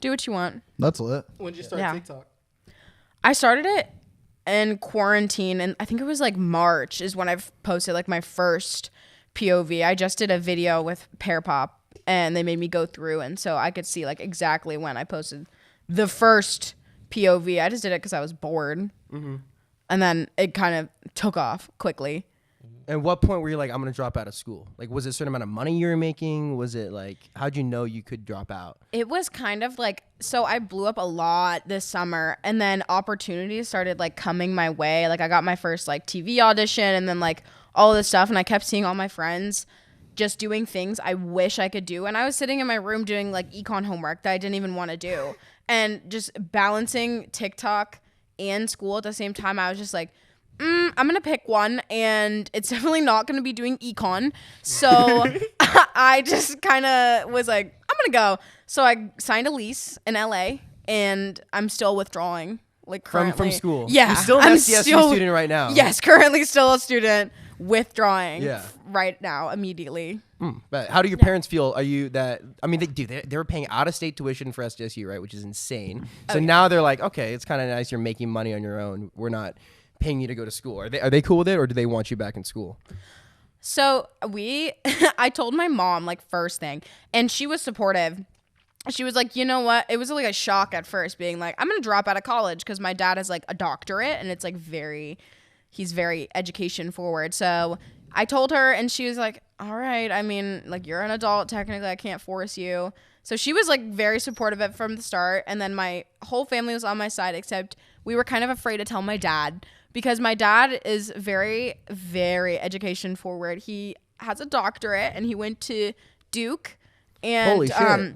Do what you want. That's lit. When did you start TikTok? I started it in quarantine, and I think it was like March is when I've posted like my first POV. I just did a video with Pear Pop, and they made me go through, and so I could see like exactly when I posted the first POV. I just did it because I was bored, and then it kind of took off quickly. And what point were you like, I'm going to drop out of school? Like, was it a certain amount of money you were making? Was it like, how'd you know you could drop out? It was kind of like, so I blew up a lot this summer, and then opportunities started like coming my way. Like I got my first like TV audition, and then like all of this stuff, and I kept seeing all my friends just doing things I wish I could do. And I was sitting in my room doing like econ homework that I didn't even want to do, and just balancing TikTok and school at the same time. I was just like, I'm going to pick one, and it's definitely not going to be doing econ. So I just kind of was like, I'm going to go. So I signed a lease in LA, and I'm still withdrawing. Like currently. From school? Yeah. You're still an SDSU student right now? Yes, currently still a student, withdrawing right now, immediately. But how do your parents feel? Are you that? I mean, they were paying out-of-state tuition for SDSU, right? Which is insane. So now they're like, okay, it's kind of nice. You're making money on your own. We're not paying you to go to school. Are they cool with it, or do they want you back in school? So I told my mom like first thing, and she was supportive. She was like, you know what? It was like a shock at first, being like, I'm gonna drop out of college because my dad has like a doctorate, and it's like he's very education forward. So I told her, and she was like, all right. I mean, like, you're an adult. Technically, I can't force you. So she was like very supportive of it from the start, and then my whole family was on my side, except we were kind of afraid to tell my dad. Because my dad is very, very education forward. He has a doctorate, and he went to Duke. And holy shit.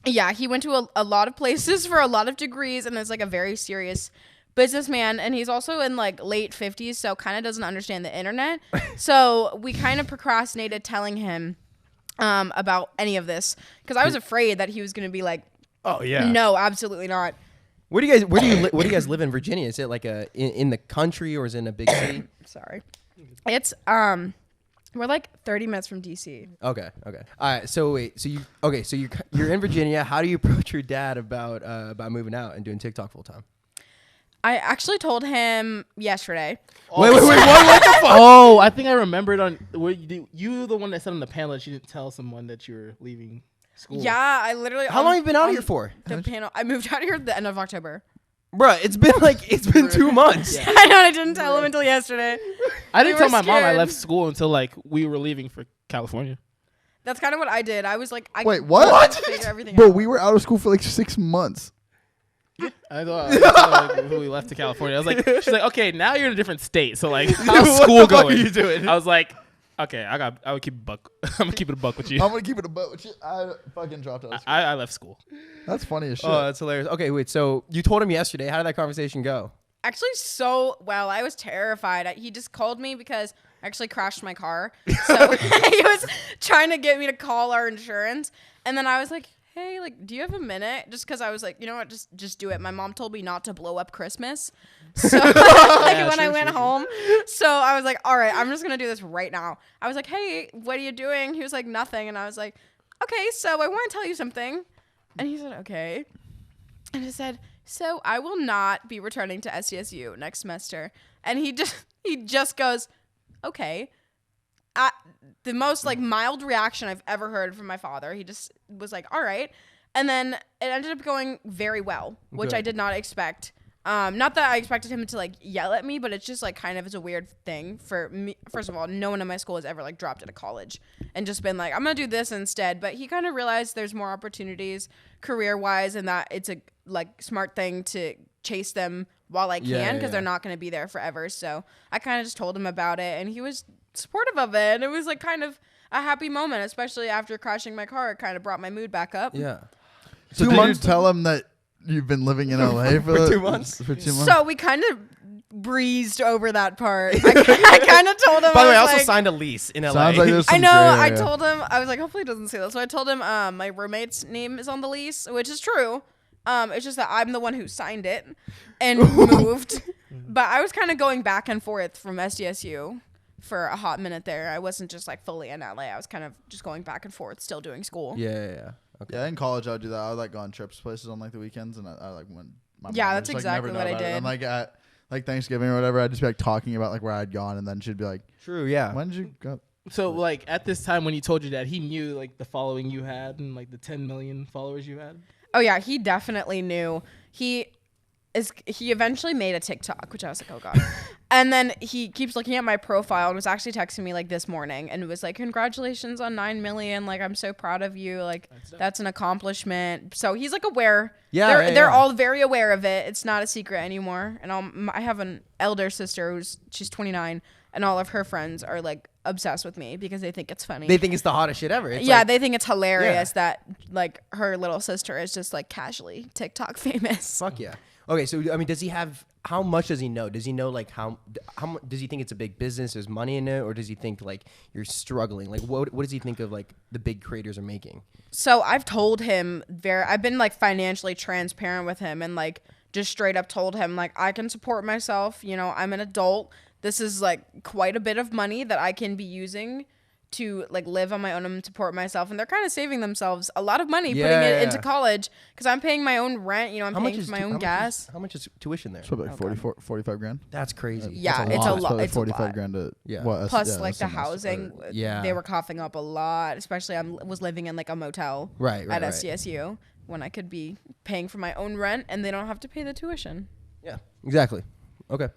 Yeah, he went to a lot of places for a lot of degrees, and is like a very serious businessman. And he's also in like late 50s, so kind of doesn't understand the internet. So we kind of procrastinated telling him about any of this, because I was afraid that he was going to be like, oh yeah, no, absolutely not. Where do you guys live in Virginia? Is it like in the country, or is it in a big city? Sorry. It's we're like 30 minutes from DC. Okay. All right. So you're in Virginia. How do you approach your dad about moving out and doing TikTok full time? I actually told him yesterday. Wait, what the fuck? Oh, I think I remembered you the one that said on the panel that you didn't tell someone that you were leaving school. Yeah, I literally. How long have you been out here for? The panel. I moved out here at the end of October. Bruh, it's been 2 months. Yeah. I know. I didn't tell him until yesterday. I didn't tell my mom I left school until like we were leaving for California. That's kind of what I did. I was like, wait, what? Figure everything Bro, out. we were out of school for like 6 months. I thought when we left to California, I was like, she's like, okay, now you're in a different state, so like, how's school going? What are you doing? I was like, okay, I would keep a buck. I'm gonna keep it a buck with you. I'm gonna keep it a buck with you. I fucking dropped out of school. I left school. That's funny as shit. Oh, that's hilarious. Okay, wait. So you told him yesterday. How did that conversation go? Actually, so well. I was terrified. He just called me because I actually crashed my car. So he was trying to get me to call our insurance, and then I was like, hey, like, do you have a minute? Just because I was like, you know what, just do it. My mom told me not to blow up Christmas. So I went home. So I was like, all right, I'm just going to do this right now. I was like, hey, what are you doing? He was like, nothing. And I was like, okay, so I want to tell you something. And he said, okay. And I said, so I will not be returning to SDSU next semester. And he just goes, okay. The most like mild reaction I've ever heard from my father. He just was like, all right. And then it ended up going very well, which I did not expect. Not that I expected him to like yell at me, but it's just like kind of is a weird thing for me. First of all, no one in my school has ever like dropped out of college and just been like, I'm going to do this instead. But he kind of realized there's more opportunities career wise, and that it's a like smart thing to chase them while I can, because they're not going to be there forever. So I kind of just told him about it, and he was supportive of it, and it was like kind of a happy moment, especially after crashing my car. It kind of brought my mood back up. Yeah. So did you tell him that you've been living in LA for 2 months? For 2 months. So we kind of breezed over that part. I kind of told him. By the way, I also like, signed a lease in LA. Sounds like there's some I know. gray I area. told him. I was like, hopefully he doesn't see this. So I told him my roommate's name is on the lease, which is true. It's just that I'm the one who signed it and moved. But I was kind of going back and forth from SDSU for a hot minute there. I wasn't just like fully in LA. I was kind of just going back and forth, still doing school. Yeah. Yeah, in college I would do that. I would like go on trips places on like the weekends, and I like went. My Yeah, mom would that's just, like, exactly never know what I about it. did. And like at like Thanksgiving or whatever, I'd just be like talking about like where I'd gone, and then she'd be like, True. Yeah. "When did you go?" So like at this time when you told your dad, he knew like the following you had and like the 10 million followers you had. Oh yeah, he definitely knew. He eventually made a TikTok, which I was like, oh god. And then he keeps looking at my profile and was actually texting me like this morning and was like, congratulations on 9 million. Like, I'm so proud of you. Like, that's an accomplishment. So he's like aware. Yeah, they're all very aware of it. It's not a secret anymore. And I have an elder sister she's 29, and all of her friends are like obsessed with me because they think it's funny. They think it's the hottest shit ever. It's yeah, like, they think it's hilarious that like her little sister is just like casually TikTok famous. fuck yeah. Okay, so I mean, does he have? How much does he know? Does he know like how does he think it's a big business? There's money in it, or does he think like you're struggling? Like what does he think of like the big creators are making? So I've told him I've been like financially transparent with him and like just straight up told him like I can support myself. You know, I'm an adult. This is like quite a bit of money that I can be using to like live on my own and support myself, and they're kind of saving themselves a lot of money putting it into college because I'm paying my own rent. You know, I'm paying for my own gas. How much is tuition there? It's probably like 45 grand. That's crazy. Yeah, That's it's a lot. Probably It's 45 a lot. grand to Plus, like the SMS, housing, they were coughing up a lot. Especially, was living in like a motel Right, at right. SDSU when I could be paying for my own rent, and they don't have to pay the tuition. Yeah, exactly. Okay.